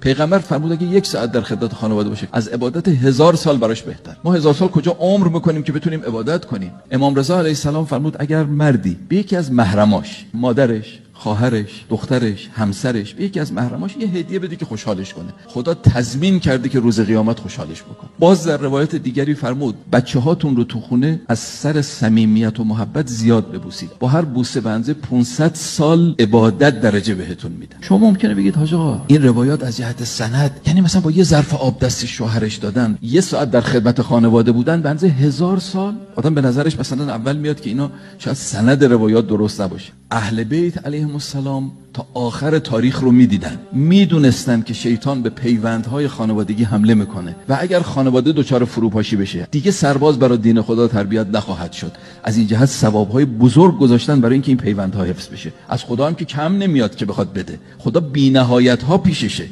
پیغمبر فرمود اگه 1 ساعت در خدمت خانواده باشه از عبادت 1000 سال براش بهتر. ما 1000 سال کجا عمر میکنیم که بتونیم عبادت کنیم؟ امام رضا علیه السلام فرمود اگر مردی به یکی از محرماش، مادرش، خواهرش، دخترش، همسرش، به یکی از محرماش یه هدیه بده که خوشحالش کنه، خدا تضمین کرده که روز قیامت خوشحالش بکنه. باز در روایت دیگری فرمود بچه‌هاتون رو تو خونه از سر صمیمیت و محبت زیاد ببوسید، با هر بوسه بنزه 500 سال عبادت درجه بهتون میدن. شما ممکنه بگید حاج آقا این روایات از جهت سند، یعنی مثلا با یه ظرف آب دست شوهرش دادن، 1 ساعت در خدمت خانواده بودن بنزه 1000 سال، آدم به نظرش مثلا اول میاد که اینا شاید سند روایات درست نباشه. اهل بیت علیهم السلام تا آخر تاریخ رو میدیدن، میدونستن که شیطان به پیوندهای خانوادگی حمله میکنه و اگر خانواده دچار فروپاشی بشه دیگه سرباز برای دین خدا تربیت نخواهد شد. از این جهت ثوابهای بزرگ گذاشتن برای اینکه این پیوندها حفظ بشه. از خدا هم که کم نمیاد که بخواد بده، خدا بی‌نهایت ها پیششه.